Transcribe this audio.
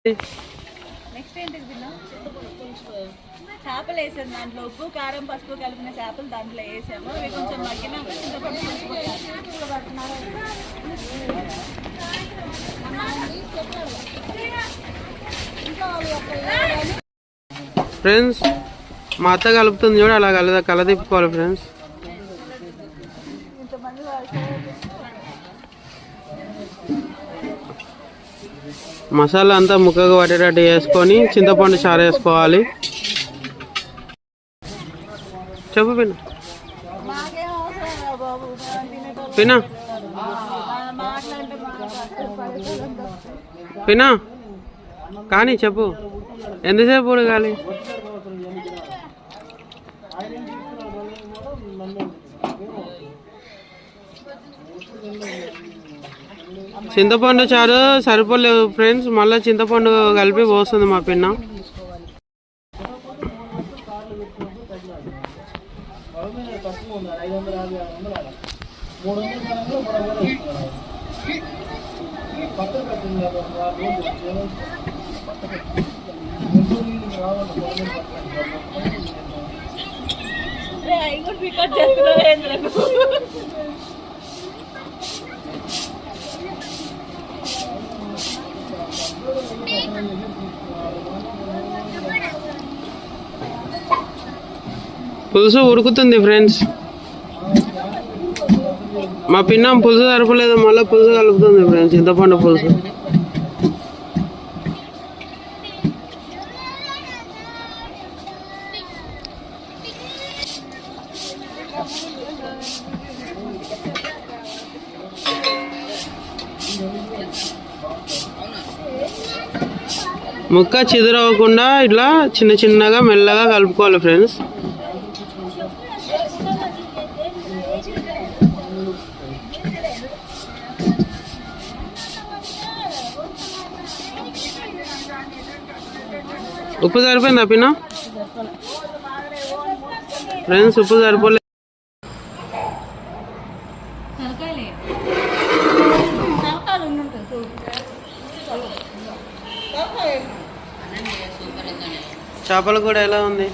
Next ఏంటిది తిన్నాం? చేపలు వేసాను దాంట్లో, ఉప్పు కారం పసుపు కలిపిన చేపలు దాంట్లో వేసాము. ఇవి కొంచెం మగ్గినాక చింతపండు ఫ్రెండ్స్, మా అత్త కలుపుతుంది చూడ, అలా కల తిప్పుకోవాలి ఫ్రెండ్స్. మసాలా అంతా ముక్కగా పట్టేటట్టు వేసుకొని చింతపండు చారు వేసుకోవాలి. చెప్పు పిన్న పిన్నా పిన్నా కానీ చెప్పు, ఎంతసేపు ఉడకాలి? చింతపండు చారు సరిపోలేదు ఫ్రెండ్స్, మళ్ళీ చింతపండు కలిపి పోస్తుంది మా పిన్న. పులుసు ఉడుకుతుంది ఫ్రెండ్స్. మా పిన్నం పులుసు సరిపోలేదు, మళ్ళీ పులుసు కలుపుతుంది ఫ్రెండ్స్, చింతపండు పులుసు. ముక్క చిదురవ్వకుండా ఇట్లా చిన్న చిన్నగా మెల్లగా కలుపుకోవాలి ఫ్రెండ్స్. ఉప్పు సరిపోయిందా పిన్న? ఫ్రెండ్స్, ఉప్పు సరిపోలేదు. చేపల కూడా ఎలా ఉంది?